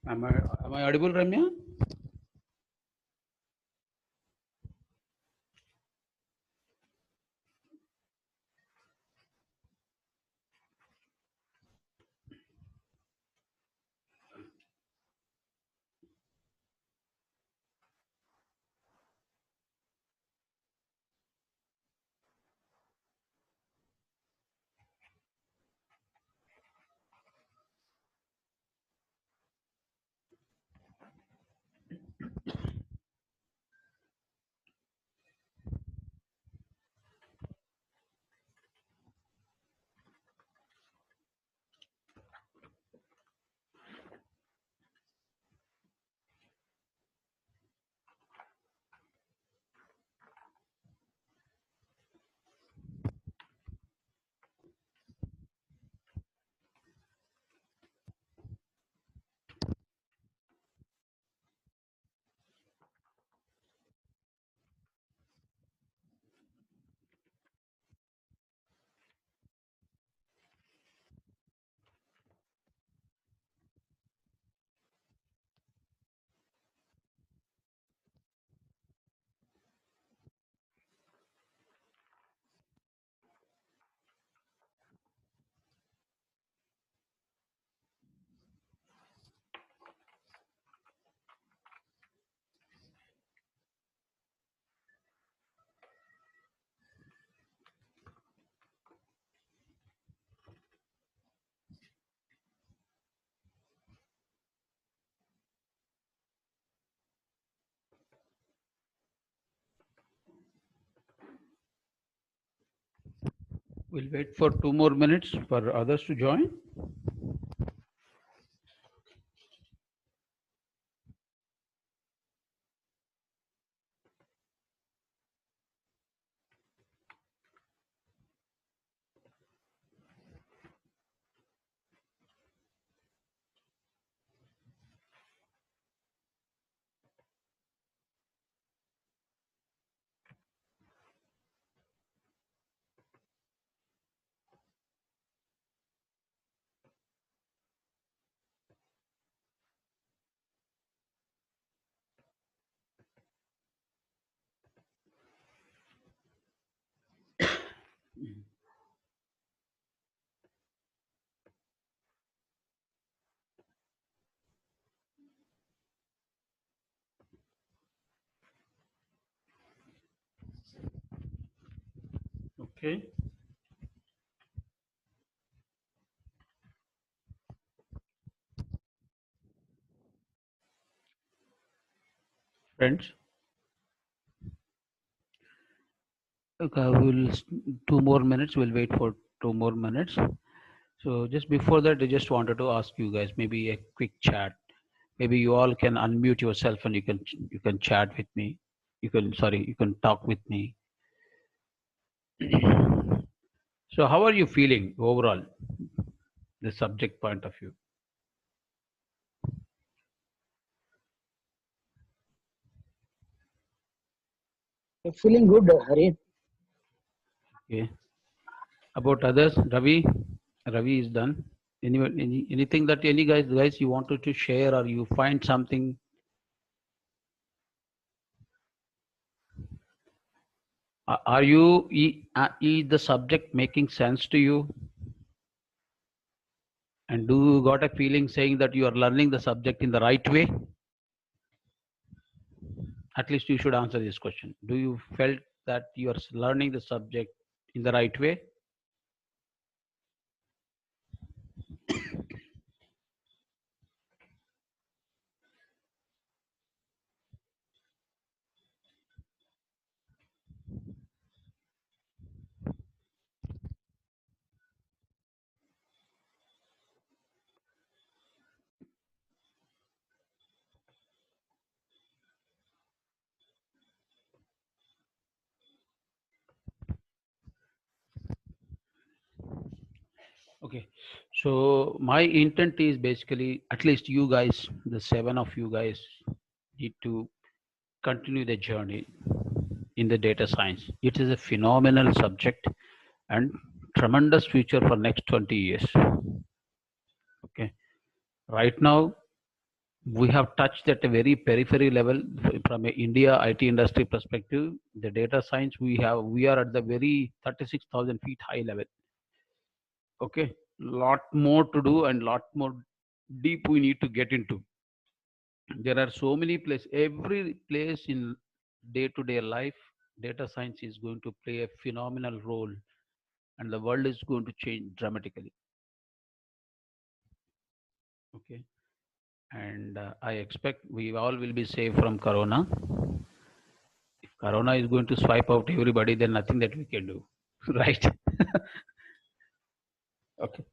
Am I audible, Ramya? We'll wait for 2 more minutes for others to join. Okay. Friends, okay, 2 more minutes. We'll wait for 2 more minutes. So just before that, I just wanted to ask you guys maybe a quick chat. Maybe you all can unmute yourself and you can chat with me. You can talk with me. So how are you feeling overall, the subject point of view? I'm feeling good, Hari. Okay. About others, Ravi is done. Anything that any guys you wanted to share or you find something? Are you is the subject making sense to you? And do you got a feeling saying that you are learning the subject in the right way? At least you should answer this question. Do you felt that you are learning the subject in the right way? Okay. So my intent is basically at least you guys, the 7 of you guys, need to continue the journey in the data science. It is a phenomenal subject and tremendous future for next 20 years. Okay. Right now, we have touched at a very periphery level from a India IT industry perspective. The data science we are at the very 36,000 feet high level. Okay, lot more to do and lot more deep we need to get into. There are so many places. Every place in day-to-day life, data science is going to play a phenomenal role, and the world is going to change dramatically. Okay, and I expect we all will be safe from Corona. If Corona is going to swipe out everybody, then nothing that we can do, right? Okay.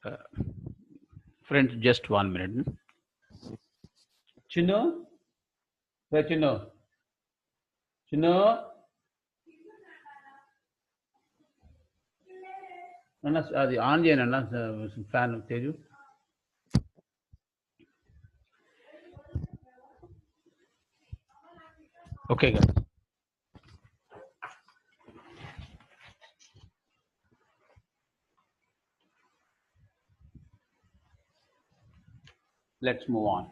Uh, Friends, just 1 minute. Chino, where Chino? Chino, Anna, the Anjan, Anna, fan of Teju. Okay, guys, let's move on.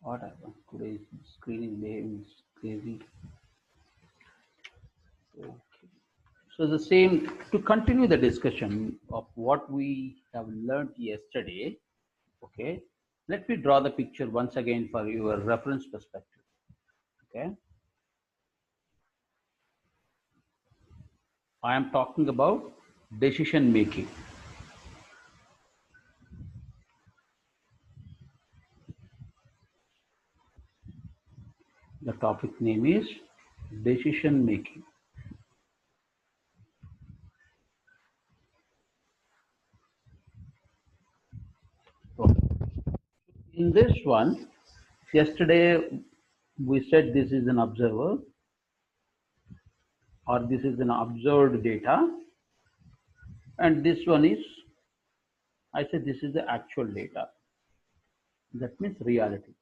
What happened? Today's screen is behaving crazy. Okay. So the same, to continue the discussion of what we have learned yesterday, okay, let me draw the picture once again for your reference perspective. Okay, I am talking about decision making. The topic name is decision making. Okay. In this one, yesterday we said this is an observer or this is an observed data, and this one is, I said this is the actual data. That means reality.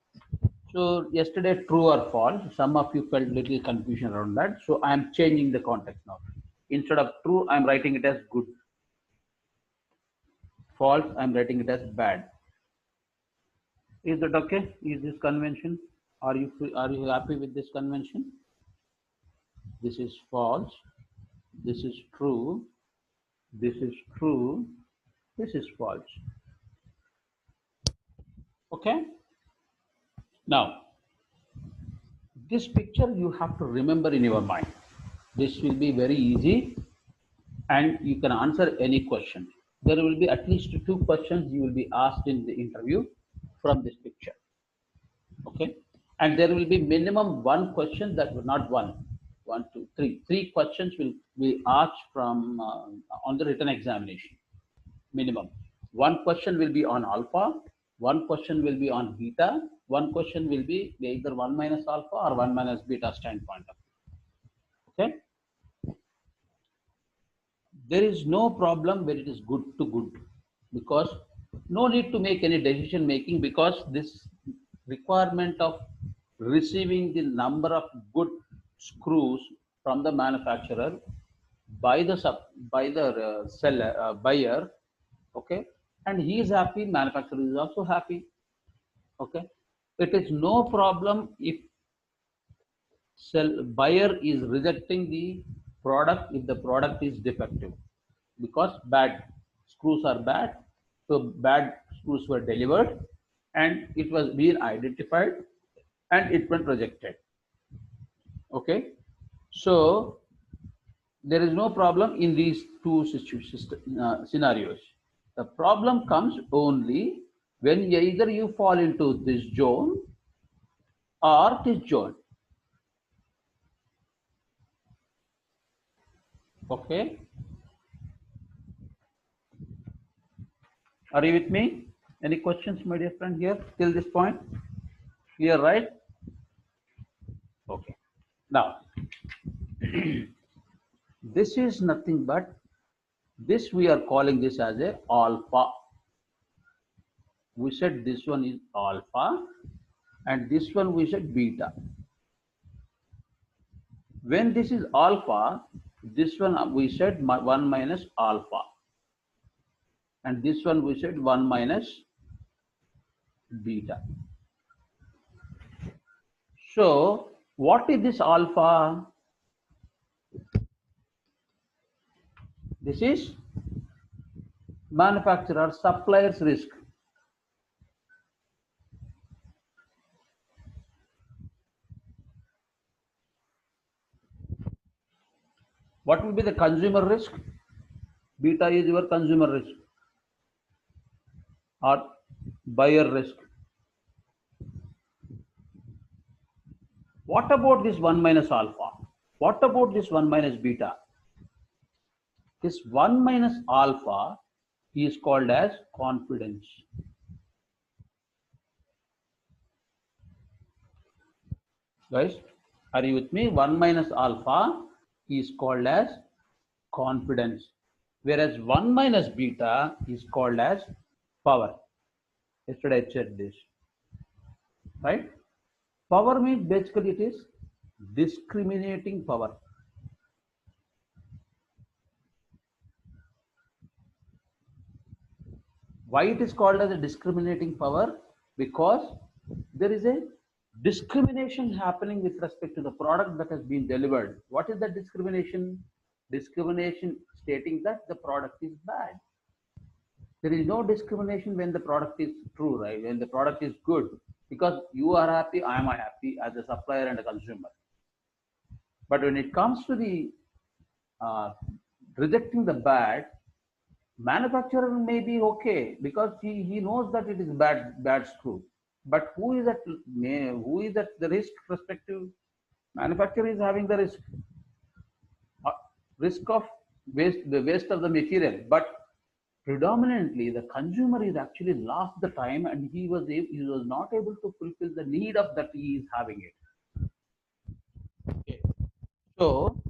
So yesterday, true or false. Some of you felt little confusion around that. So I am changing the context now. Instead of true, I am writing it as good. False, I am writing it as bad. Is that okay? Is this convention? Are you happy with this convention? This is false. This is true. This is true. This is false. Okay. Now, this picture you have to remember in your mind. This will be very easy and you can answer any question. There will be at least two questions you will be asked in the interview from this picture. Okay. And there will be minimum one question that will not one, two, three. Three questions will be asked from on the written examination. Minimum. One question will be on alpha, one question will be on beta, one question will be either 1 minus alpha or 1 minus beta standpoint of view. Okay. There is no problem when it is good to good, because no need to make any decision making, because this requirement of receiving the number of good screws from the manufacturer by the seller buyer. Okay, and he is happy, manufacturer is also happy. Okay, it is no problem if buyer is rejecting the product if the product is defective, because bad screws are bad. So bad screws were delivered and it was being identified and it went rejected. Okay, so there is no problem in these two scenarios. The problem comes only when either you fall into this zone or this zone. Okay, are you with me? Any questions, my dear friend, here till this point? Clear, right? Okay. Now, this is nothing but this, we are calling this as a alpha. We said this one is alpha and this one we said beta. When this is alpha, this one we said 1 minus alpha, and this one we said 1 minus beta. So what is this alpha? This is manufacturer supplier's risk. What will be the consumer risk? Beta is your consumer risk or buyer risk. What about this 1 minus alpha? What about this 1 minus beta? This 1 minus alpha is called as confidence. Guys, are you with me? 1 minus alpha is called as confidence, whereas 1 minus beta is called as power. Yesterday I said this, right? Power means basically it is discriminating power. Why it is called as a discriminating power? Because there is a discrimination happening with respect to the product that has been delivered. What is that discrimination? Discrimination stating that the product is bad. There is no discrimination when the product is true, right? When the product is good, because you are happy, I am happy as a supplier and a consumer. But when it comes to the uh, rejecting the bad, manufacturer may be okay because he knows that it is bad screw. But who is at the risk perspective? Manufacturer is having the uh, risk of the waste of the material, but predominantly the consumer is actually lost the time and he was not able to fulfill the need of that he is having it. Okay. So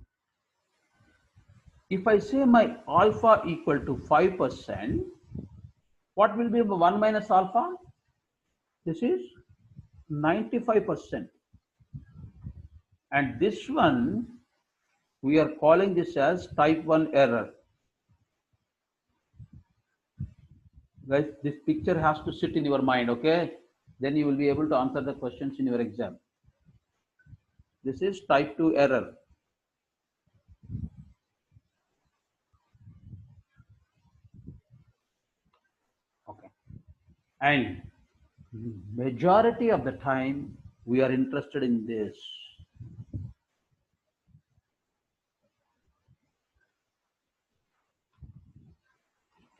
if I say my alpha equal to 5%, what will be 1 minus alpha? This is 95%. And this one, we are calling this as type 1 error. Guys, this picture has to sit in your mind, okay? Then you will be able to answer the questions in your exam. This is type 2 error. Okay. And majority of the time, we are interested in this.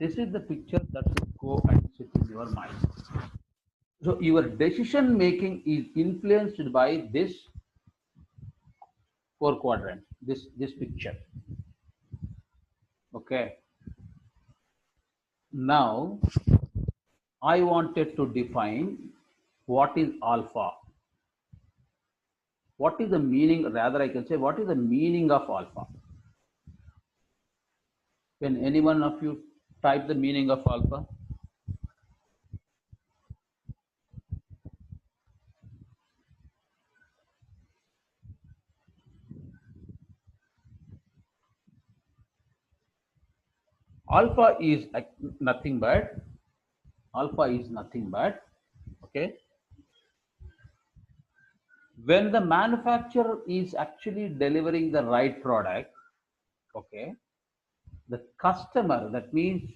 This is the picture that should go and sit in your mind. So your decision making is influenced by this four quadrant, this picture. Okay. Now I wanted to define what is alpha. What is the meaning? Rather, I can say what is the meaning of alpha. Can any one of you type the meaning of alpha? Alpha is nothing but okay, when the manufacturer is actually delivering the right product, okay, the customer, that means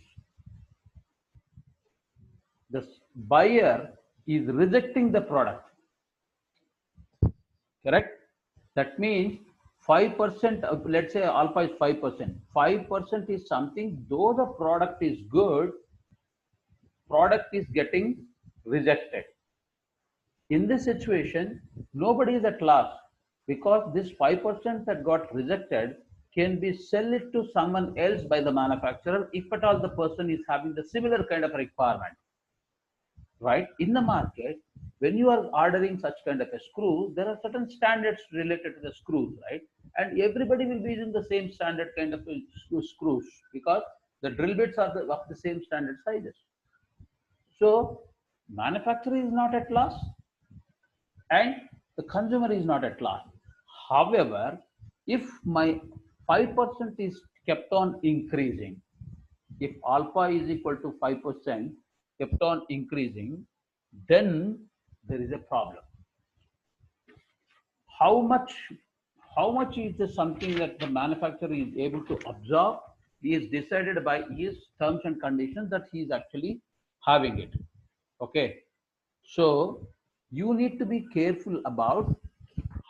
the buyer, is rejecting the product, correct? That means 5% of, let's say alpha is 5%. 5% is something, though the product is good, product is getting rejected. In this situation, nobody is at loss because this 5% that got rejected can be sell it to someone else by the manufacturer if at all the person is having the similar kind of requirement. Right? In the market, when you are ordering such kind of a screw, there are certain standards related to the screws, right? And everybody will be using the same standard kind of screws because the drill bits are of the same standard sizes. So manufacturer is not at loss. and the consumer is not at loss. However, if my 5% is kept on increasing, if alpha is equal to 5% kept on increasing, then there is a problem. How much how much is the something that the manufacturer is able to absorb is decided by his terms and conditions that he is actually having it. Okay, so you need to be careful about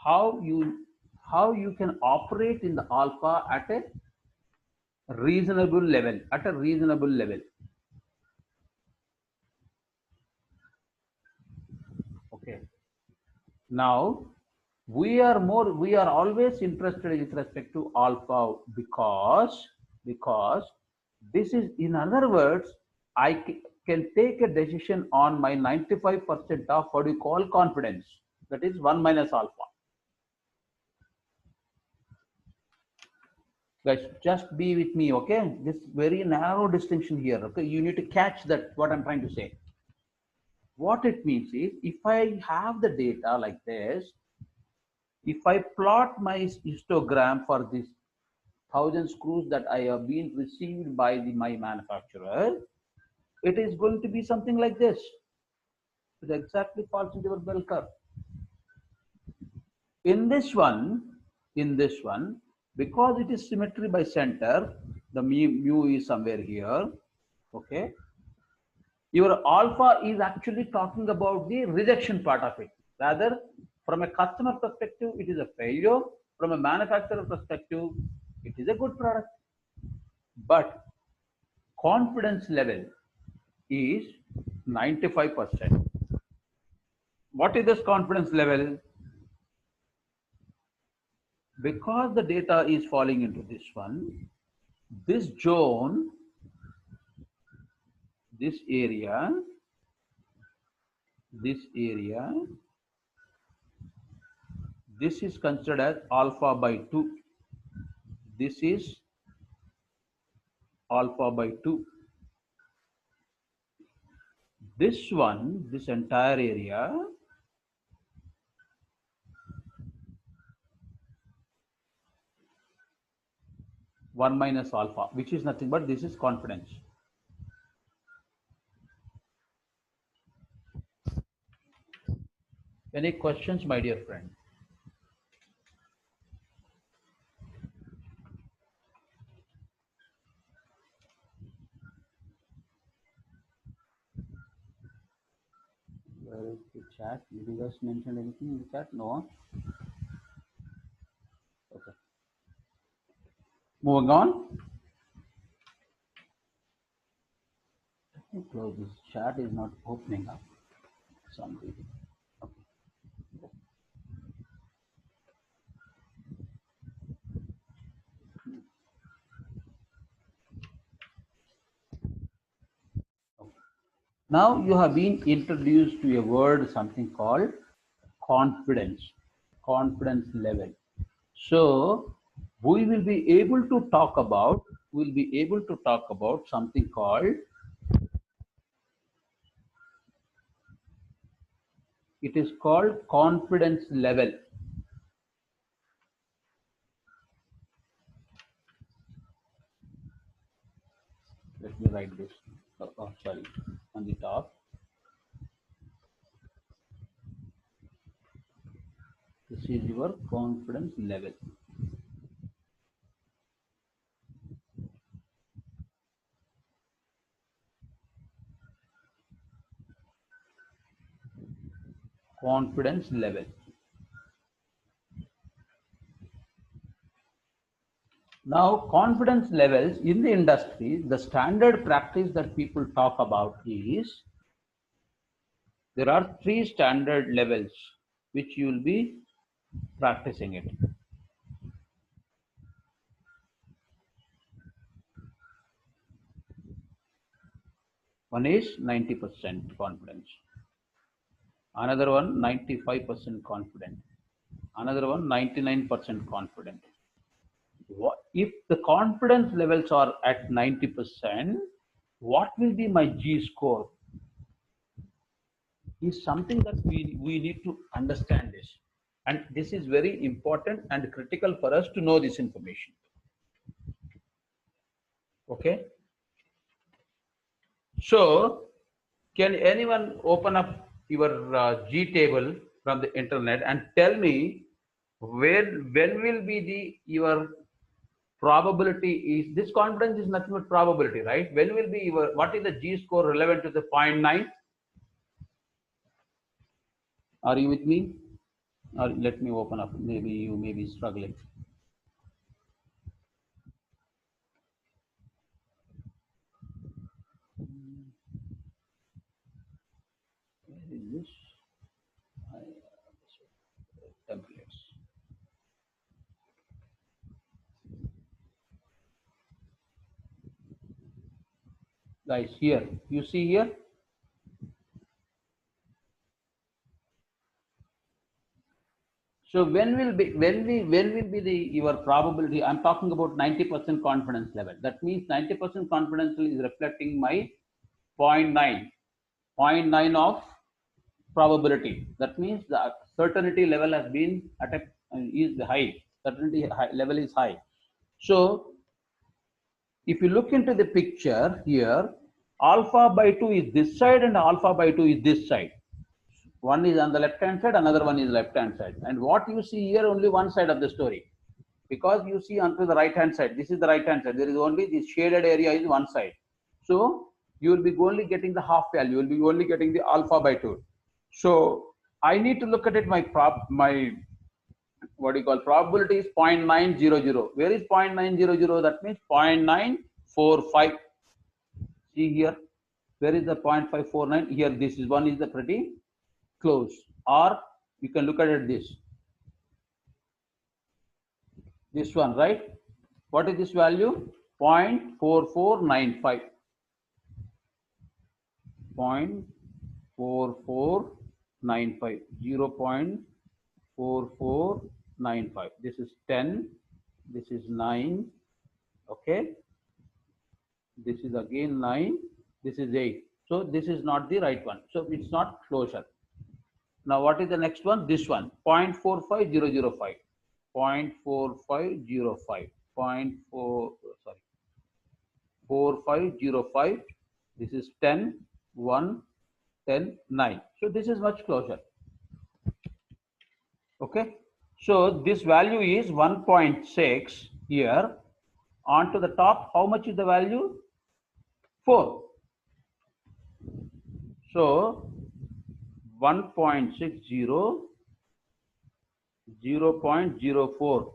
how you how you can operate in the alpha at a reasonable level. Okay, now we are always interested with respect to alpha because this is, in other words, can take a decision on my 95% of what you call confidence, that is 1 minus alpha. Guys, just be with me, okay? This very narrow distinction here, okay? You need to catch that what I'm trying to say. What it means is, if I have the data like this, if I plot my histogram for this 1,000 screws that I have been received by my manufacturer, it is going to be something like this. It exactly falls into your bell curve. In this one, because it is symmetry by center, the mu is somewhere here. Okay, your alpha is actually talking about the rejection part of it. Rather, from a customer perspective, it is a failure. From a manufacturer perspective, it is a good product. But confidence level is 95%. What is this confidence level? Because the data is falling into this one, this zone, this area, this area, this is considered as alpha by 2. This is alpha by 2. This one, this entire area, 1 minus alpha, which is nothing but this is confidence. Any questions, my dear friend? Where is the chat? Did you guys mention anything in the chat? No. Okay. Moving on. Let me close this. Chat is not opening up. Some reason. Okay. Now you have been introduced to a word, something called confidence level. So we will be able to talk about something called, it is called confidence level. Let me write this. Sorry, on the top. This is your confidence level. Confidence level. Now, confidence levels in the industry, the standard practice that people talk about is, there are 3 standard levels which you will be practicing it. One is 90% confidence. Another one 95% confident. Another one 99% confident. If the confidence levels are at 90%, what will be my G score? is something that we need to understand this. And this is very important and critical for us to know this information. Okay. So can anyone open up your G table from the internet and tell me when will be the your probability is this confidence is nothing but probability, right? When will be your what is the G score relevant to the 0.9? Are you with me? Or let me open up. Maybe you may be struggling. Where is this? Templates. Guys, here you see here. So when will be the your probability? I'm talking about 90% confidence level. That means 90% confidence is reflecting my zero point 0.9 of probability. That means the certainty level has been at a, is high. Certainty level is high. So if you look into the picture here, alpha by 2 is this side and alpha by 2 is this side. One is on the left hand side, another one is left hand side. And what you see here, only one side of the story. Because you see onto the right hand side, this is the right hand side. There is only this shaded area is one side. So you will be only getting the half value. You will be only getting the alpha by 2. So I need to look at it, my what you call probability is 0.900. Where is 0.900? That means 0.945. See here, where is the 0.549? Here, this is one is the pretty close. Or you can look at it this one, right? What is this value? 0.4495. 0.4495. 0.4495. This is 10. This is 9. Okay. This is again 9. This is 8. So this is not the right one. So it's not closure. Now what is the next one? This one. 0.45005. 0.4505. 4505. This is 10, 1, 10, 9. So this is much closer. Okay. So this value is 1.6 here. On to the top, how much is the value? 4. So 1.60, 0.04.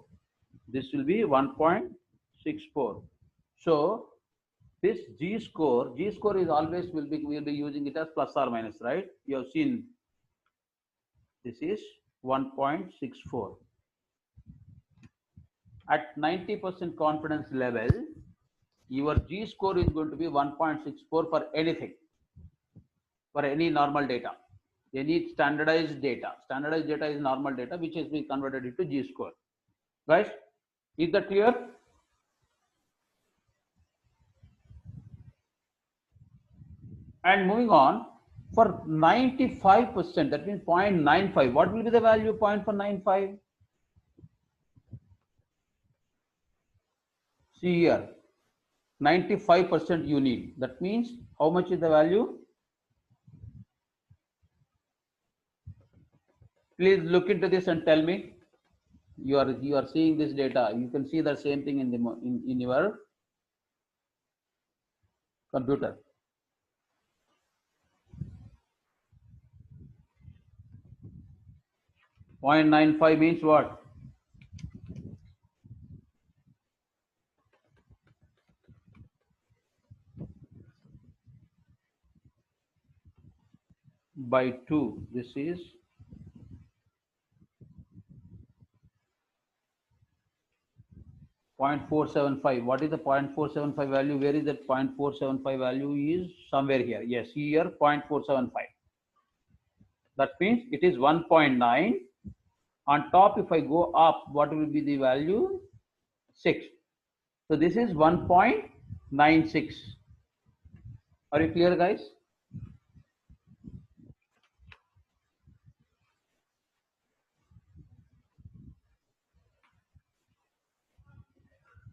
This will be 1.64. So this G score is always we'll be using it as plus or minus, right? You have seen this is 1.64. At 90% confidence level, your G score is going to be 1.64 for anything, for any normal data, any standardized data. Standardized data is normal data which has been converted into G score. Guys, is that clear? And moving on, for 95%, that means 0.95. What will be the value of 0.495? See here, 95% you need. That means how much is the value? Please look into this and tell me. You are seeing this data. You can see the same thing in the in your computer. 0.95 means what? By 2. This is 0.475. What is the 0.475 value? Where is that 0.475 value? Is somewhere here. Yes, here 0.475. That means it is 1.9. On top, if I go up, what will be the value? 6. So this is 1.96. Are you clear, guys?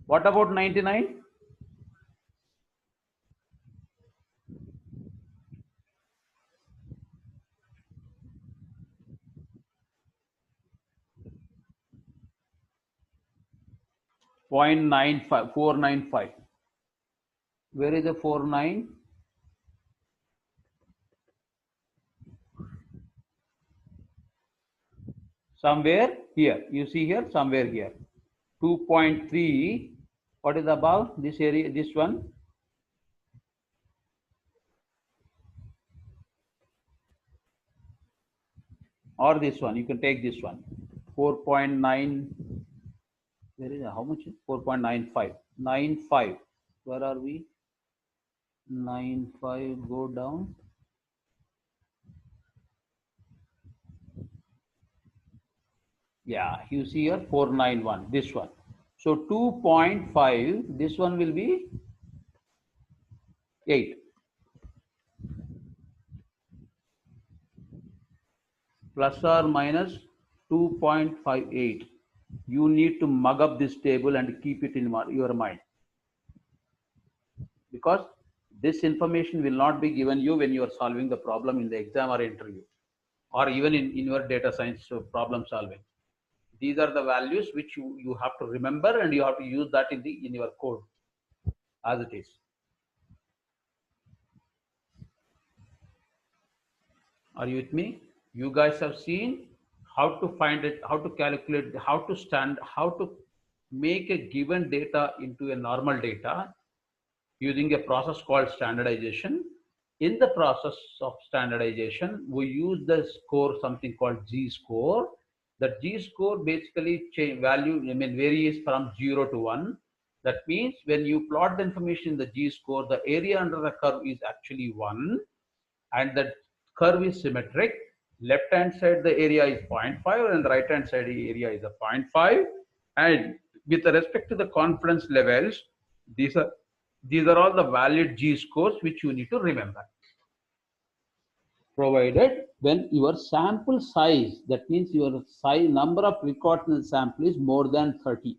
What about 99? 0.95, 495. Where is the 49? Somewhere here. You see here, somewhere here. 2.3. What is above this area? This one or this one? You can take this one. 4.9. Where is it? How much? 4.95. 95. Where are we? 95. Go down. Yeah, you see here 491. This one. So 2.5. This one will be 8. Plus or minus 2.58. You need to mug up this table and keep it in your mind, because this information will not be given you when you are solving the problem in the exam or interview, or even in your data science problem solving. These are the values which you have to remember, and you have to use that in your code as it is. Are you with me? You guys have seen how to find it, how to calculate, how to make a given data into a normal data using a process called standardization. In the process of standardization, we use the score, something called G score. The G score basically varies from 0 to 1. That means when you plot the information in the G score, the area under the curve is actually 1, and the curve is symmetric. Left hand side the area is 0.5 and the right hand side area is a 0.5. And with respect to the confidence levels, these are these are all the valid G scores which you need to remember. Provided when your sample size, that means your size number of records in the sample is more than 30.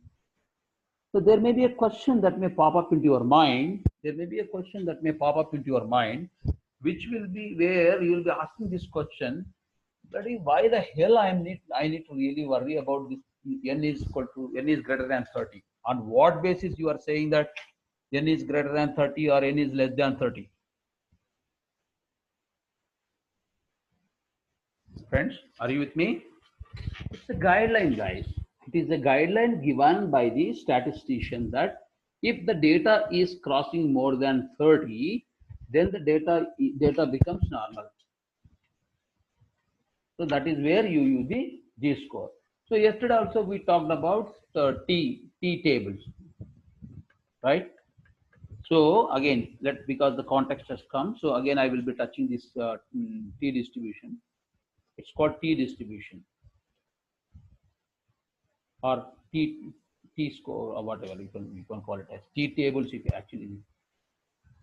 So there may be a question that may pop up into your mind. There may be a question that may pop up into your mind, which will be where you will be asking this question. Bloody, why the hell I need to really worry about this? N is equal to n is greater than 30. On what basis you are saying that n is greater than 30 or n is less than 30? Friends, are you with me? It's a guideline, guys. It is a guideline given by the statistician that if the data is crossing more than 30, then the data becomes normal. So that is where you use the G score. So yesterday also we talked about T tables, right? So again, because the context has come, so again I will be touching this T distribution. It's called T distribution, or T score, or whatever you can call it as T tables. If you actually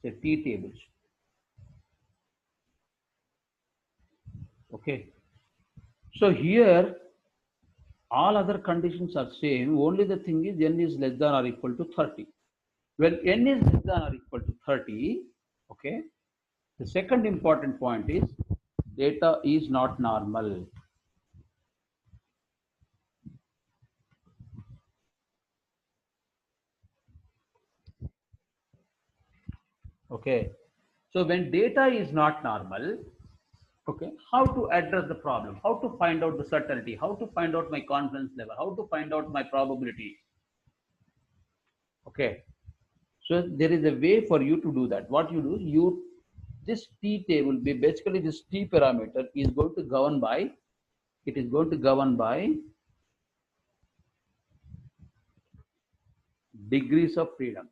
say T tables, okay. So here all other conditions are same. Only the thing is n is less than or equal to 30. When n is less than or equal to 30, okay. The second important point is data is not normal. Okay. So when data is not normal, okay, how to address the problem, how to find out the certainty, how to find out my confidence level, how to find out my probability. Okay. So there is a way for you to do that. What you do, this T table, basically this T parameter is going to govern by, it is going to govern by degrees of freedom.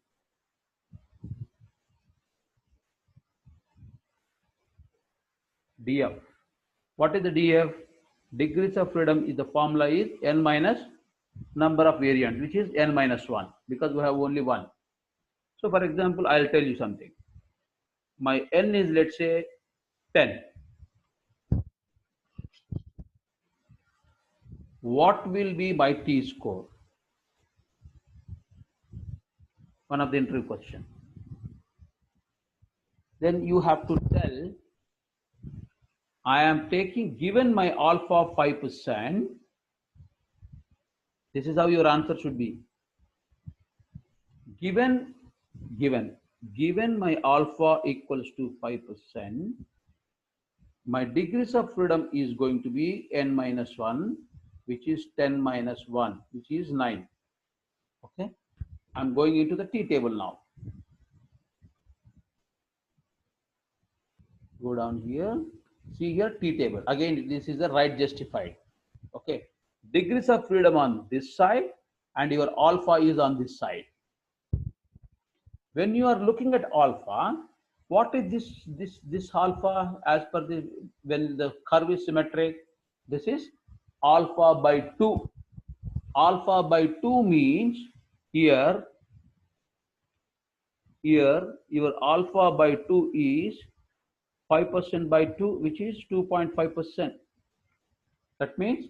DF. What is the DF? Degrees of freedom is the formula is n minus number of variants, which is n minus 1, because we have only one. So for example, I'll tell you something. My n is, let's say, 10. What will be my T score? one of the interview question. Then you have to tell, I am taking, given my alpha 5%, this is how your answer should be. Given, given, given my alpha equals to 5%, my degrees of freedom is going to be n minus 1, which is 10 minus 1, which is 9. Okay, I'm going into the T table now. Go down here, see here T table. Again, this is the right justified. Okay, degrees of freedom on this side and your alpha is on this side. When you are looking at alpha, what is this alpha as per the, when the curve is symmetric? This is alpha by 2. Alpha by 2 means here your alpha by 2 is 5% by 2, which is 2.5%. That means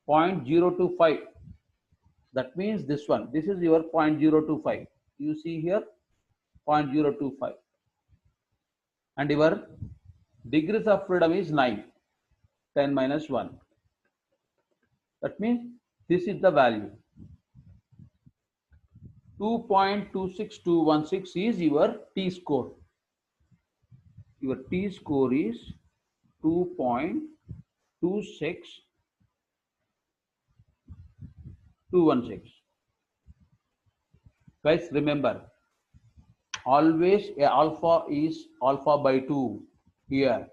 0.025. That means this one. This is your 0.025. You see here 0.025. And your degrees of freedom is 9. 10 minus 1. That means this is the value. 2.26216 is your T score. Your T score is 2.26216. Guys, remember, always a alpha is alpha by 2 here,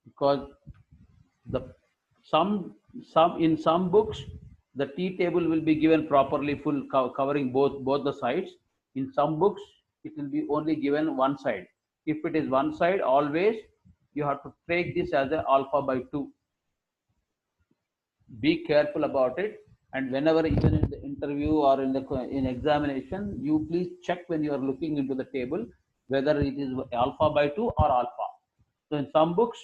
because the some in some books the T table will be given properly, full covering both the sides. In some books it will be only given one side. If it is one side, always you have to take this as a alpha by 2. Be careful about it, and whenever, even in the interview or in examination, you please check when you are looking into the table whether it is alpha by 2 or alpha. So in some books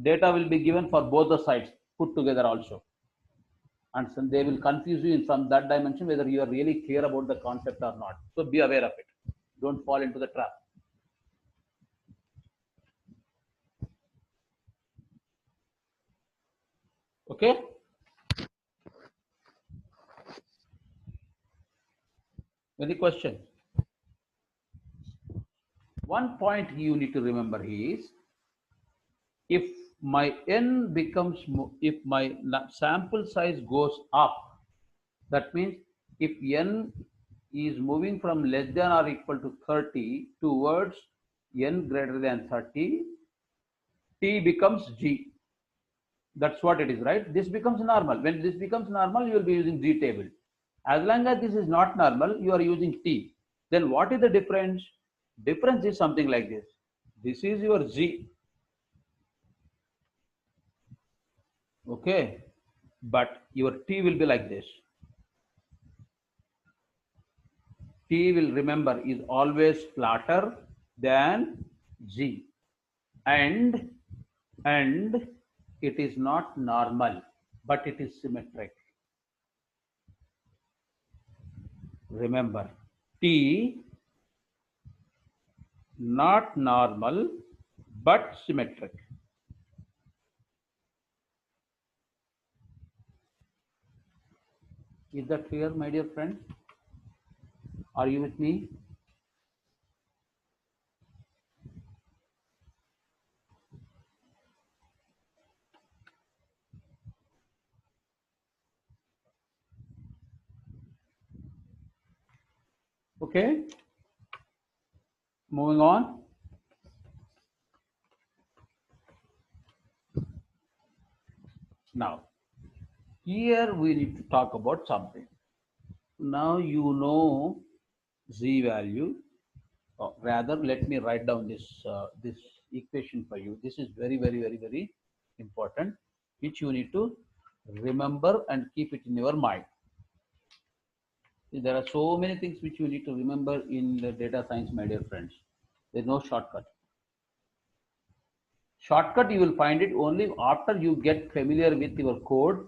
data will be given for both the sides put together also, and so they will confuse you in from that dimension whether you are really clear about the concept or not. So be aware of it, don't fall into the trap. Okay, any question? One point you need to remember is, if my n becomes, if my sample size goes up, that means if n is moving from less than or equal to 30 towards n greater than 30, T becomes G. That's what it is, right? This becomes normal. When this becomes normal, you will be using G table. As long as this is not normal, you are using T. Then what is the difference? Difference is something like this. This is your G. Okay, but your T will be like this. T will, remember, is always flatter than G, and it is not normal, but it is symmetric. Remember, T not normal but symmetric. Is that clear, my dear friend? Are you with me? Okay, moving on. Now, here we need to talk about something. Now you know Z value. Or rather, let me write down this equation for you. This is very important, which you need to remember and keep it in your mind. There are so many things which you need to remember in the data science, my dear friends. There's no shortcut. Shortcut you will find it only after you get familiar with your code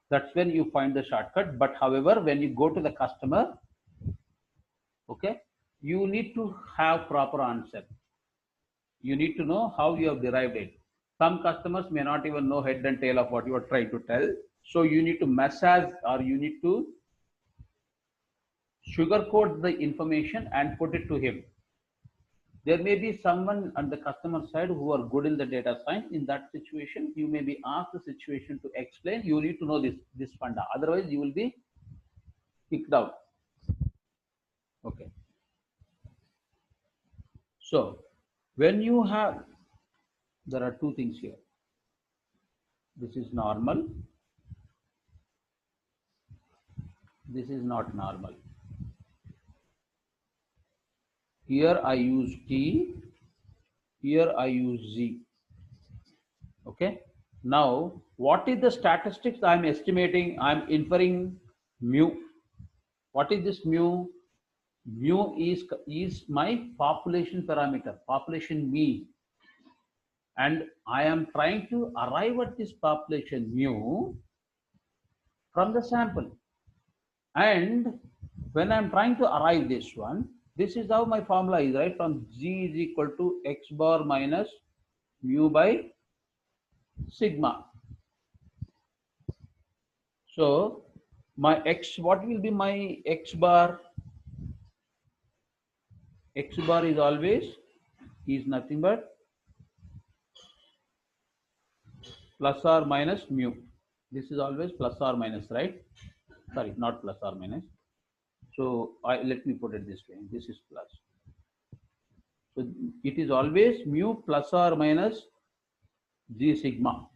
That's when you find the shortcut. But however, when you go to the customer, okay, you need to have proper answer. You need to know how you have derived it. Some customers may not even know head and tail of what you are trying to tell. So you need to massage, or you need to sugarcoat the information and put it to him. There may be someone on the customer side who are good in the data science. In that situation, you may be asked the situation to explain. You need to know this funda. Otherwise, you will be kicked out. Okay. So when you have, there are two things here. This is normal. This is not normal. Here I use T. Here I use Z. Okay. Now, what is the statistics I'm estimating? I'm inferring mu. What is this mu? Mu is my population parameter, population mean. And I am trying to arrive at this population mu from the sample. And when I'm trying to arrive this one, this is how my formula is, right? From G is equal to X bar minus mu by sigma. So my X, what will be my X bar? X bar is always, is nothing but plus or minus mu. This is always plus or minus, right? Sorry, not plus or minus. So let me put it this way. This is plus. So it is always mu plus or minus G sigma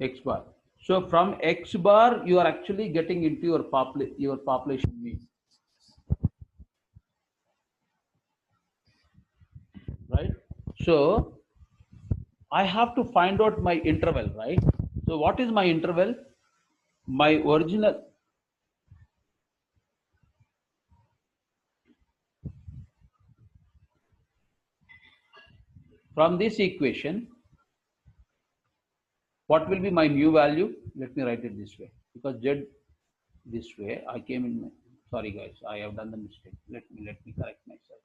X bar. So from X bar, you are actually getting into your population mean, right? So I have to find out my interval, right? So what is my interval? My original, from this equation, what will be my mu value? Let me write it this way, because Z this way, I came in, sorry guys, I have done the mistake. Let me correct myself.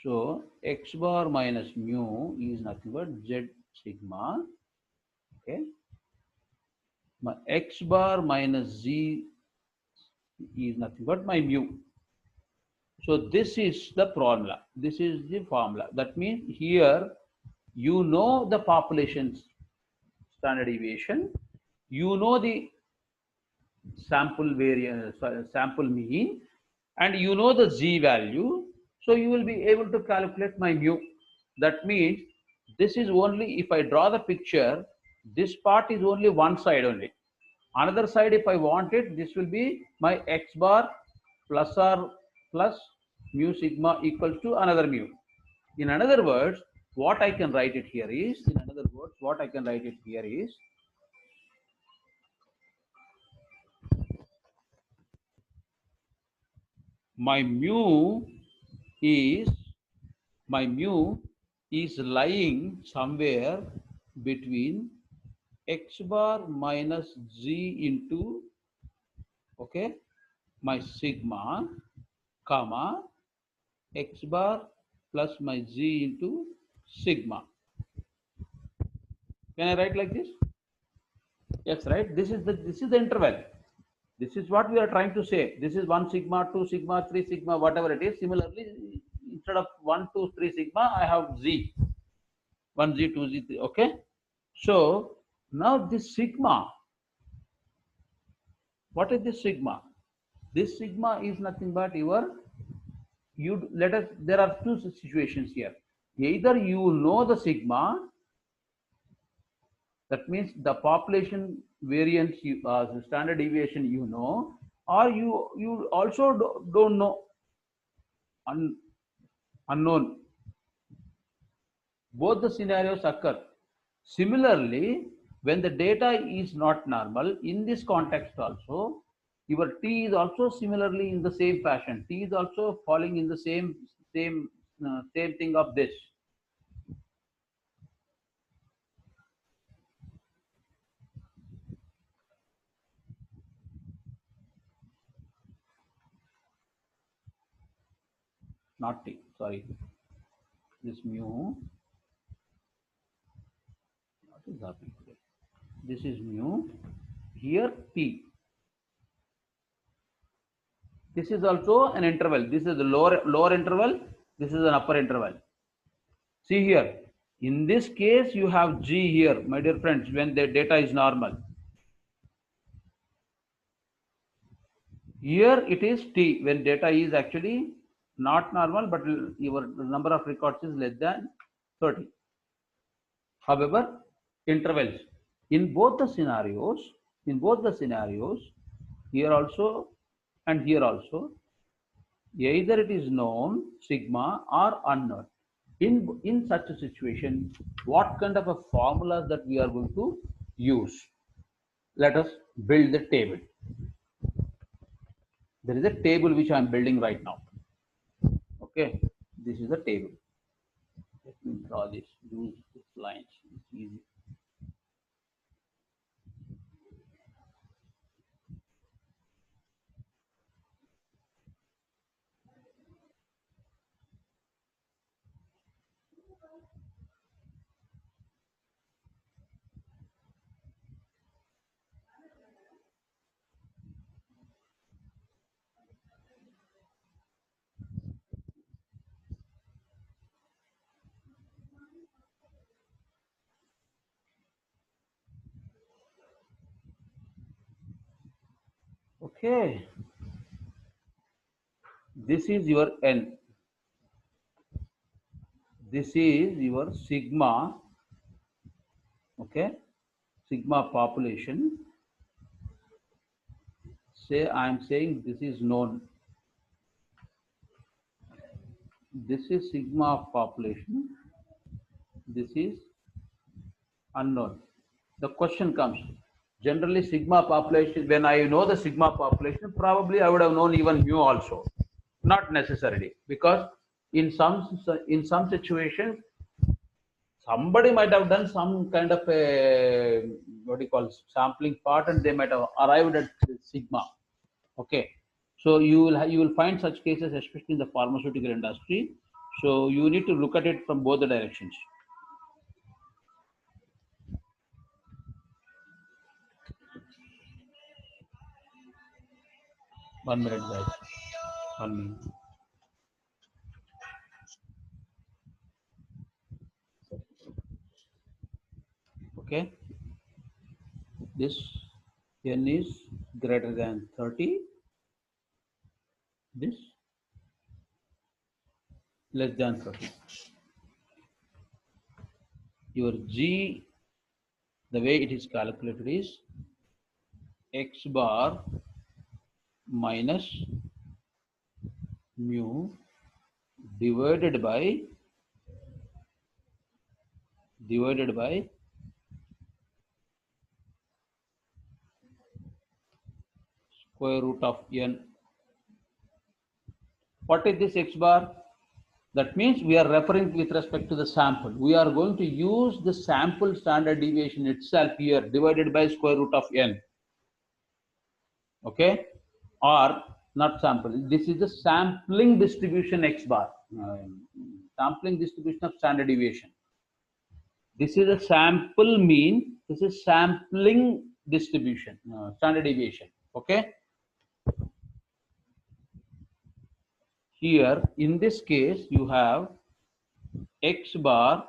So X bar minus mu is nothing but Z sigma. Okay. My X bar minus Z is nothing but my mu. So this is the formula. This is the formula. That means here you know the population's standard deviation. You know the sample variance, sample mean, and you know the Z value. So you will be able to calculate my mu. That means this is only, if I draw the picture, this part is only one side only. Another side, if I want it, this will be my X bar plus or plus mu sigma equals to another mu. In other words, what I can write it here is, my mu is, my mu is lying somewhere between X bar minus Z into, okay, my sigma, comma, X bar plus my Z into sigma. Can I write like this? Yes, right. This is the interval. This is what we are trying to say. This is 1 sigma, 2 sigma, 3 sigma, whatever it is. Similarly, instead of 1, 2, 3 sigma, I have Z. 1 Z, 2 Z, 3. Okay. So now this sigma, what is this sigma? This sigma is nothing but let us, there are two situations here. Either you know the sigma, that means the population variance, the standard deviation you know, or you also don't know, unknown. Both the scenarios occur. Similarly, when the data is not normal, in this context also, Your T is also similarly in the same fashion. T is also falling in the same thing of this. Not T, sorry. This mu, what is happening today? This is mu, here P. This is also an interval. This is the lower interval. This is an upper interval. See here. In this case, you have G here, my dear friends, when the data is normal. Here it is T when data is actually not normal, but your number of records is less than 30. However, intervals in both the scenarios, here also and here also, either it is known sigma or unknown. In such a situation, what kind of a formulas that we are going to use? Let us build the table. There is a table which I am building right now. Okay, this is the table. Let me draw this, use these lines. It's easy. Okay, this is your n. This is your sigma. Okay, sigma population. Say I am saying this is known. This is sigma of population. This is unknown. The question comes. Generally, sigma population. When I know the sigma population, probably I would have known even mu also. Not necessarily, because in some situations somebody might have done some kind of a what do you call sampling part, and they might have arrived at sigma. Okay, so you will find such cases, especially in the pharmaceutical industry. So you need to look at it from both the directions. 1 minute, guys. 1 minute. Okay, this n is greater than 30. This less than 30. Your G, the way it is calculated is x bar minus mu divided by square root of n. What is this x bar? That means we are referring with respect to the sample. We are going to use the sample standard deviation itself here divided by square root of n. Okay, or not sample. This is the sampling distribution x bar. Sampling distribution of standard deviation. This is a sample mean. This is sampling distribution, standard deviation. Okay. Here, in this case, you have x bar,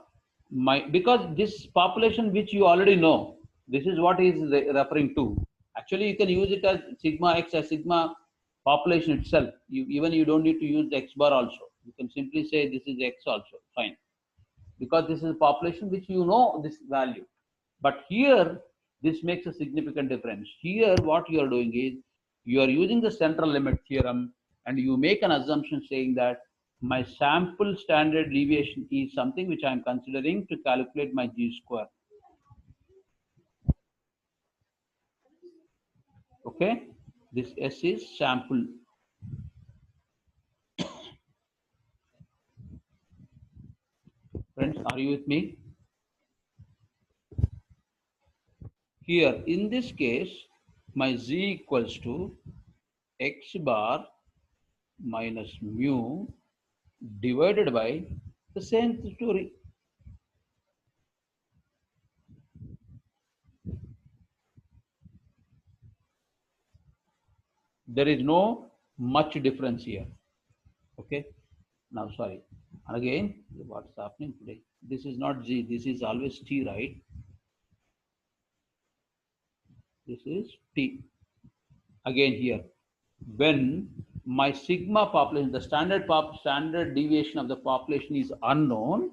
because this population which you already know, this is what is referring to. Actually, you can use it as sigma x as sigma population itself. Even you don't need to use the x bar also. You can simply say this is x also, fine. Because this is a population which you know this value. But here, this makes a significant difference. Here, what you are doing is, you are using the central limit theorem, and you make an assumption saying that my sample standard deviation is something which I am considering to calculate my G square. Okay, This S is sample. Friends, are you with me? Here, in this case, my Z equals to X bar minus mu divided by the same story. There is no much difference here. Okay. Now, sorry. And again, what's happening today? This is not G. This is always T, right? This is T. Again here, when my sigma population, the standard deviation of the population is unknown,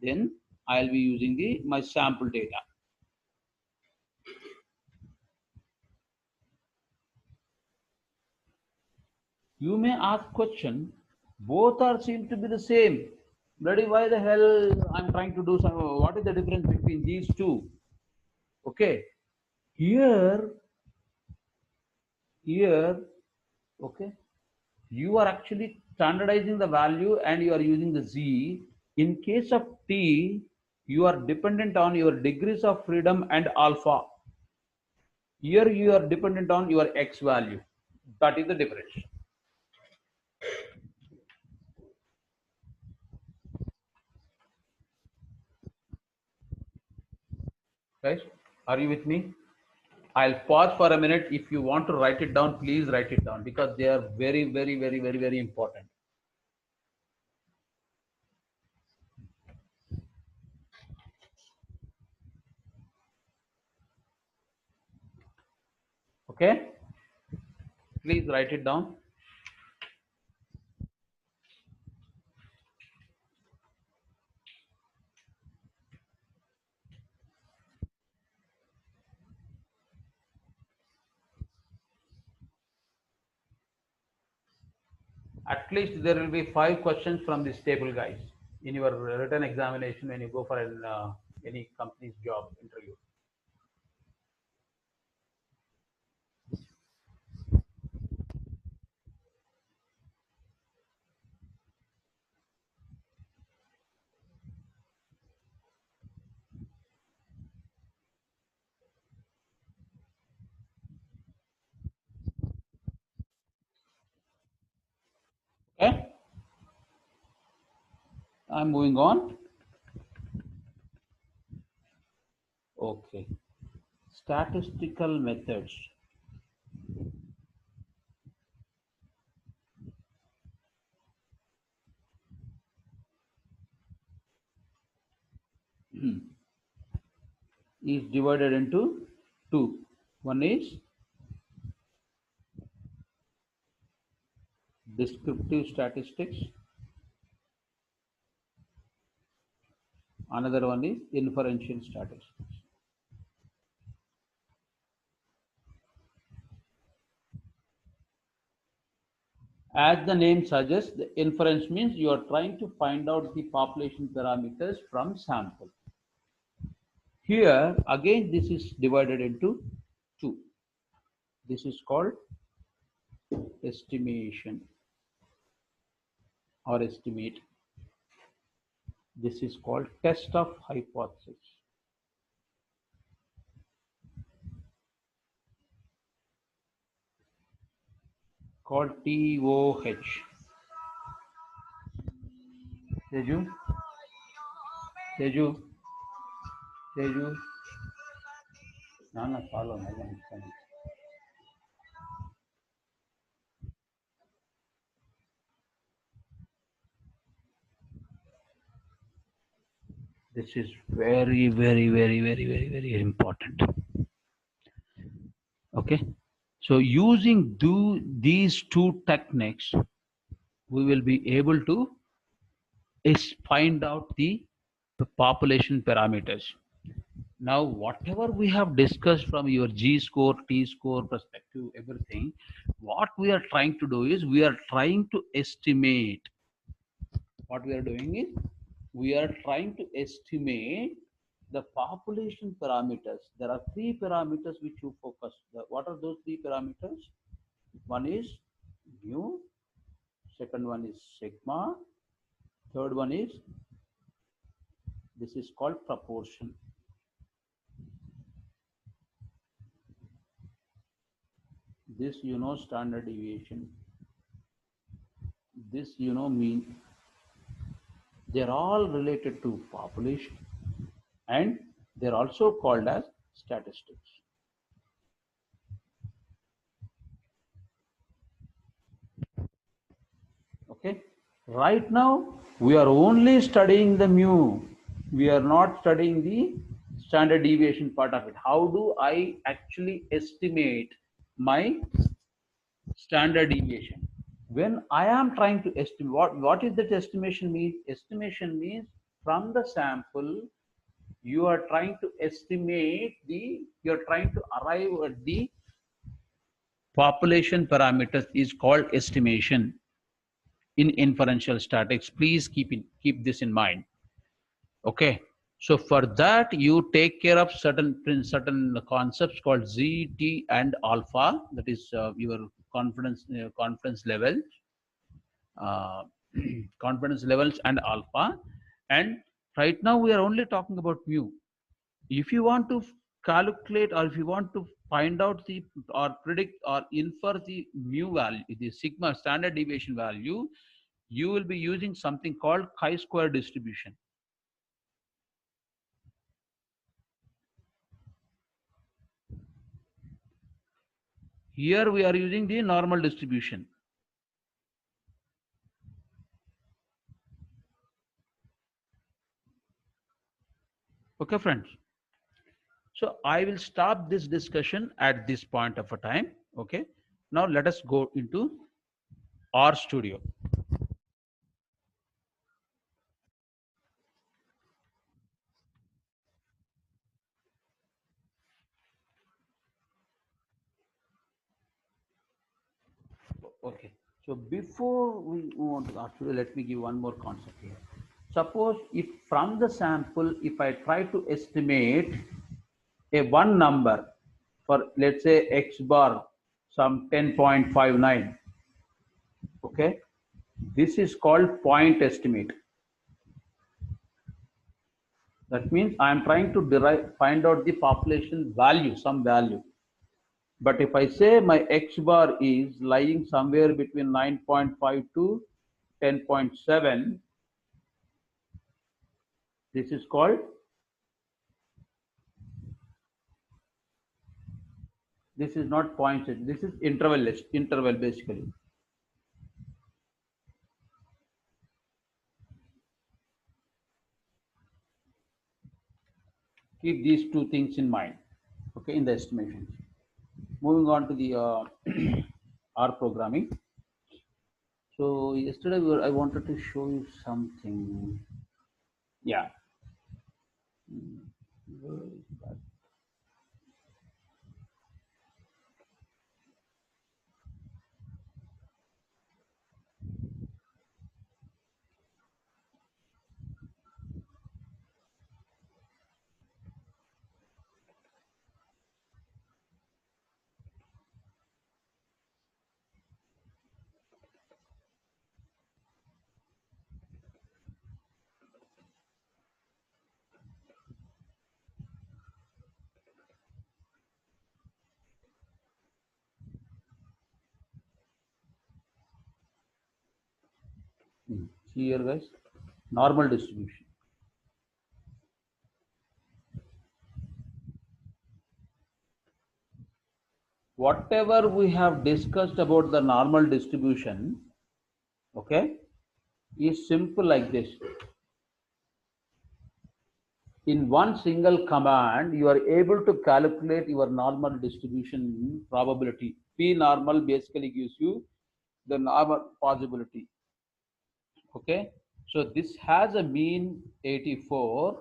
then I'll be using the my sample data. You may ask question, both are seem to be the same. Bloody, why the hell I'm trying to do some? What is the difference between these two? Okay, here, here, okay, you are actually standardizing the value and you are using the Z. In case of T, you are dependent on your degrees of freedom and alpha. Here you are dependent on your X value. That is the difference. Guys, are you with me? I'll pause for a minute. If you want to write it down, please write it down because they are very, very, very, very, very important. Okay? Please write it down. At least there will be 5 questions from this table, guys, in your written examination when you go for an any company's job interview. Okay, I'm moving on. Okay, statistical methods. Is divided into two. One is descriptive statistics, another one is inferential statistics. As the name suggests, the inference means you are trying to find out the population parameters from sample. Here, again, this is divided into two. This is called estimation or estimate. This is called test of hypothesis, called TOH. Teju, Teju, Teju. No, no, follow. This is very, very, very, very, very, very important. Okay. So using these two techniques, we will be able to find out the population parameters. Now, whatever we have discussed from your G score, T score perspective, everything, what we are trying to do is we are trying to estimate. What we are doing is we are trying to estimate the population parameters. There are three parameters which you focus. What are those three parameters? One is mu, second one is sigma, third one is, this is called proportion. This standard deviation. This mean they're all related to population, and they're also called as statistics. Okay, right now we are only studying the mu. We are not studying the standard deviation part of it. How do I actually estimate my standard deviation? When I am trying to estimate, what is that estimation mean? Estimation means from the sample you are trying to estimate you're trying to arrive at the population parameters is called estimation in inferential statistics. Please keep this in mind. Okay, so for that you take care of certain concepts called z, t, and alpha. That is your confidence level, uh, confidence levels and alpha. And right now we are only talking about mu. If you want to calculate, or if you want to find out the or predict or infer the mu value, the sigma standard deviation value, you will be using something called chi-square distribution. Here we are using the normal distribution. Okay, friends. So I will stop this discussion at this point of a time. Okay. Now let us go into R Studio. Okay. So before we move on to R Studio, let me give one more concept here. Suppose if from the sample, if I try to estimate a one number for, let's say, X bar, some 10.59. Okay. This is called point estimate. That means I am trying to find out the population value, some value. But if I say my X bar is lying somewhere between 9.5 to 10.7, this is called, this is not point, this is interval list, interval basically. Keep these two things in mind, okay, in the estimations. Moving on to the R programming. So yesterday I wanted to show you something. Yeah. See here, guys, normal distribution. Whatever we have discussed about the normal distribution, okay, is simple like this. In one single command, you are able to calculate your normal distribution probability. P normal basically gives you the normal possibility. Okay, so this has a mean 84,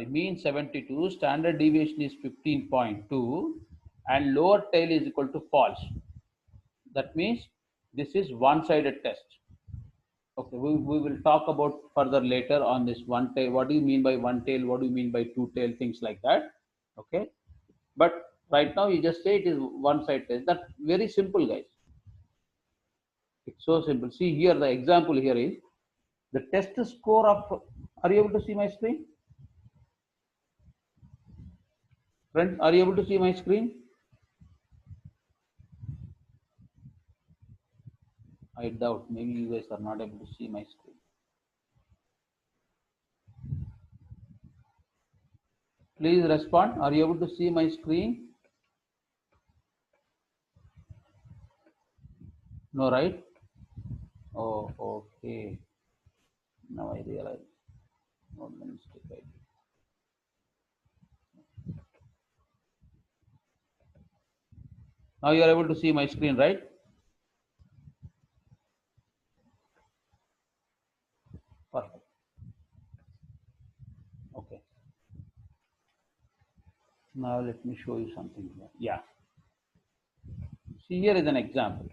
mean 72, standard deviation is 15.2, and lower tail is equal to false. That means this is one-sided test. Okay, we will talk about further later on this one tail. What do you mean by one tail? What do you mean by two tail? Things like that. Okay, but Right now, you just say it is one side test. That's very simple, guys. It's so simple. See here, the example here is the test score of. Are you able to see my screen? Friends, are you able to see my screen? I doubt. Maybe you guys are not able to see my screen. Please respond. Are you able to see my screen? No, right? Oh, okay. Now I realize. What mistake I did. Now you are able to see my screen, right? Perfect. Okay. Now let me show you something here. Yeah. See, here is an example.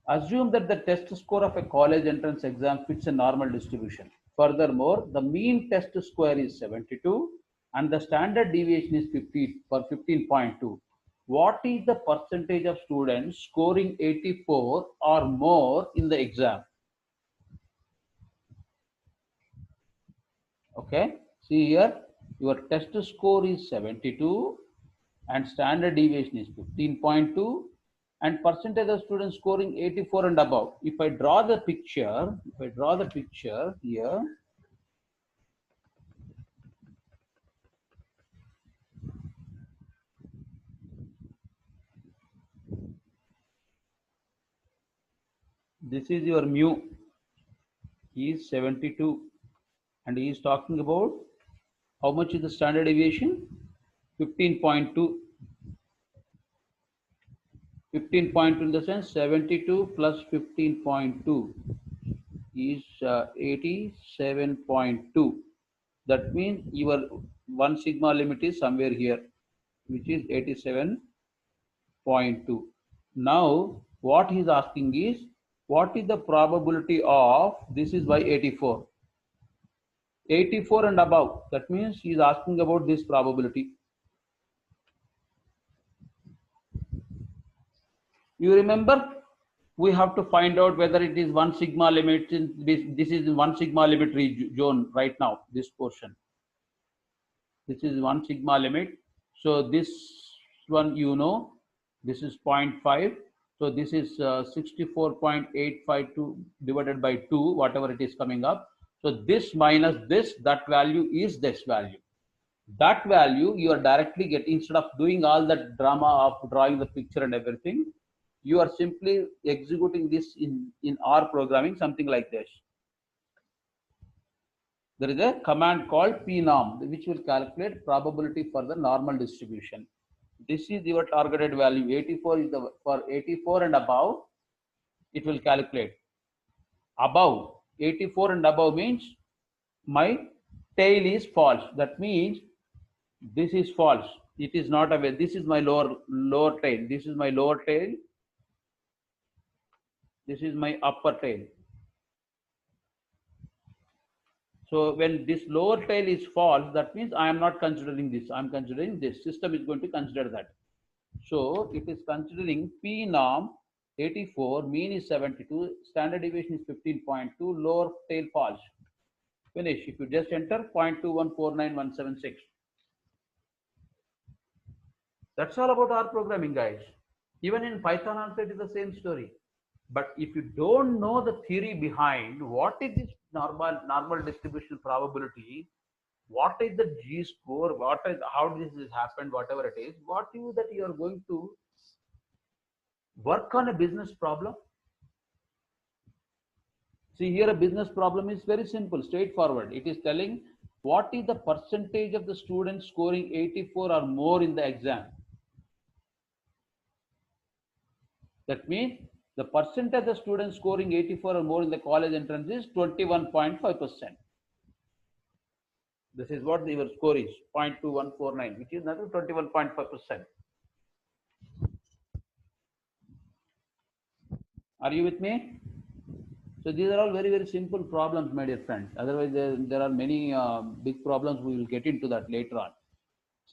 Assume that the test score of a college entrance exam fits a normal distribution. Furthermore, the mean test score is 72 and the standard deviation is 50 for 15.2. What is the percentage of students scoring 84 or more in the exam? Okay, see here, your test score is 72 and standard deviation is 15.2 and percentage of students scoring 84 and above. If I draw the picture, here, this is your mu. He is 72 and he is talking about how much is the standard deviation? 15.2. 15.2 in the sense 72 plus 15.2 is 87.2. That means your 1 sigma limit is somewhere here, which is 87.2. Now, what he is asking is, what is the probability of this is by 84? 84 and above. That means he is asking about this probability. You remember? We have to find out whether it is 1 sigma limit. This is 1 sigma limit zone right now, this portion. This is 1 sigma limit. So this one, this is 0.5. So this is 64.852 divided by 2, whatever it is coming up. So this minus this, that value is this value. That value you are directly getting, instead of doing all that drama of drawing the picture and everything, you are simply executing this in R programming, something like this. There is a command called pnorm, which will calculate probability for the normal distribution. This is your targeted value. 84 is the for 84 and above, it will calculate. Above 84 and above means my tail is false. That means this is false. It is not aware. This is my lower tail. This is my lower tail. This is my upper tail. So when this lower tail is false, that means I am not considering this. I am considering this. System is going to consider that. So it is considering P norm 84, mean is 72, standard deviation is 15.2, lower tail false. Finish. If you just enter 0.2149176. That's all about our programming, guys. Even in Python also it is the same story. But if you don't know the theory behind what is this normal distribution probability, what is the G score, what is how this has happened, whatever it is, what you that you are going to work on a business problem. See here, a business problem is very simple, straightforward. It is telling what is the percentage of the students scoring 84 or more in the exam. That means the percentage of students scoring 84 or more in the college entrance is 21.5%. This is what your score is, 0.2149, which is nothing, 21.5%. Are you with me? So these are all very, very simple problems, my dear friends. Otherwise, there are many big problems. We will get into that later on.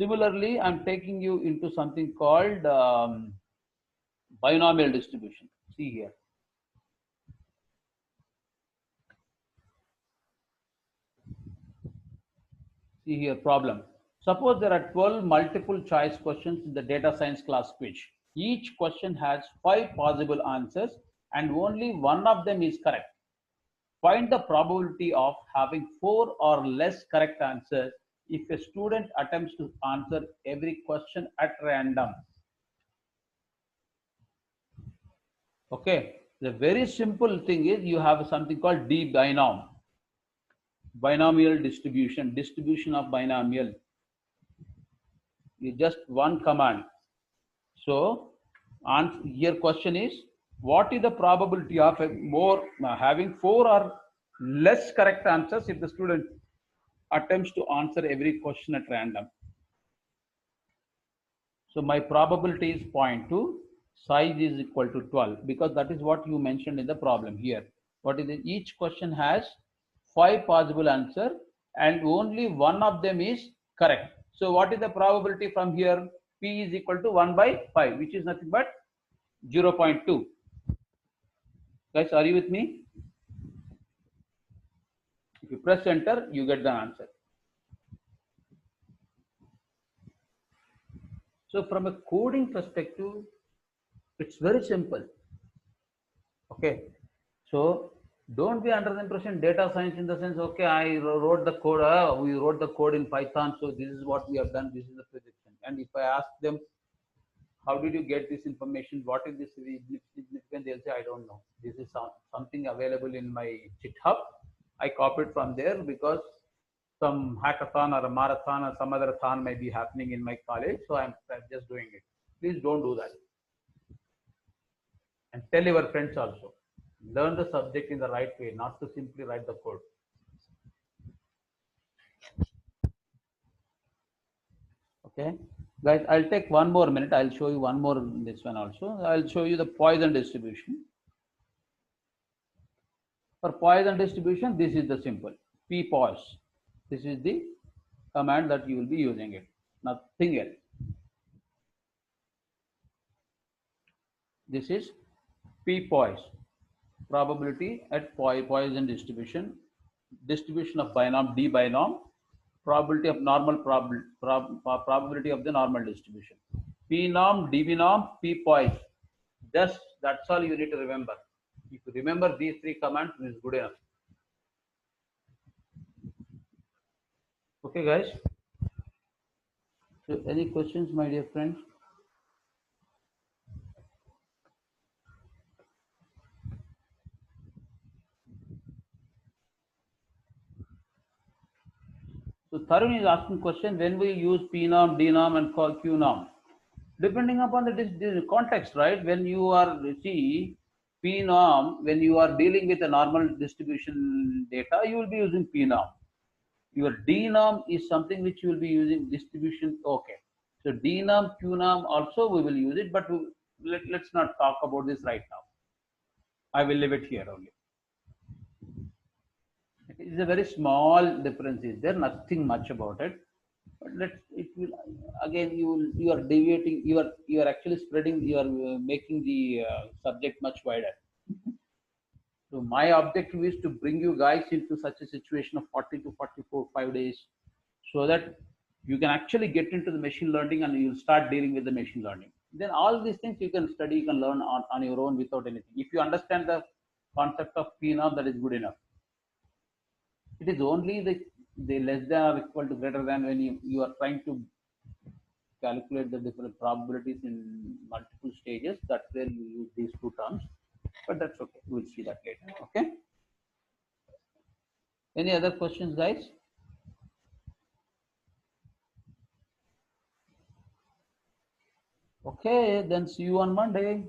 Similarly, I'm taking you into something called binomial distribution. See here. See here, problem. Suppose there are 12 multiple choice questions in the data science class quiz. Each question has 5 possible answers and only one of them is correct. Find the probability of having 4 or less correct answers if a student attempts to answer every question at random. Okay, the very simple thing is you have something called D binom, binomial distribution of binomial. You just one command. So, here question is, what is the probability of a more having 4 or less correct answers if the student attempts to answer every question at random? So my probability is 0.2, size is equal to 12 because that is what you mentioned in the problem here. What is it? Each question has 5 possible answer and only one of them is correct. So what is the probability from here? P is equal to 1 by 5, which is nothing but 0.2. Guys, are you with me? If you press enter, you get the answer. So from a coding perspective, it's very simple. Okay. So don't be under the impression data science in the sense, okay, I wrote the code, we wrote the code in Python, so this is what we have done, this is the prediction. And if I ask them, how did you get this information? What is this significant? They'll say, I don't know. This is something available in my GitHub. I copied from there because some hackathon or a marathon or some other thon may be happening in my college, so I'm just doing it. Please don't do that. And tell your friends also. Learn the subject in the right way, not to simply write the code. Okay, guys, I'll take one more minute. I'll show you one more in this one also. I'll show you the Poisson distribution. For Poisson distribution, this is the simple ppois. This is the command that you will be using it. Nothing else. This is ppois. Probability at Poisson distribution. Distribution of binom D binom. Probability of normal probability of the normal distribution. P norm, D binom, P poise. Just that's all you need to remember. If you remember these three commands, it is good enough. Okay, guys. So, any questions, my dear friends? So, Tarun is asking question: when we use P norm, D norm, and Q norm, depending upon the context, right? When you are see P norm, when you are dealing with a normal distribution data, you will be using P norm. Your D norm is something which you will be using distribution. Okay. So D norm, Q norm also we will use it, but let's not talk about this right now. I will leave it here only. It is a very small difference. Is there nothing much about it? But it will again you are deviating. You are actually spreading. You are making the subject much wider. So my objective is to bring you guys into such a situation of 40 to 44 5 days, so that you can actually get into the machine learning and you'll start dealing with the machine learning. Then all these things you can study, you can learn on your own without anything. If you understand the concept of phenom, that is good enough. It is only the less than or equal to greater than when you are trying to calculate the different probabilities in multiple stages. That's where you use these two terms. But that's okay. We'll see that later. Okay. Any other questions, guys? Okay, then see you on Monday.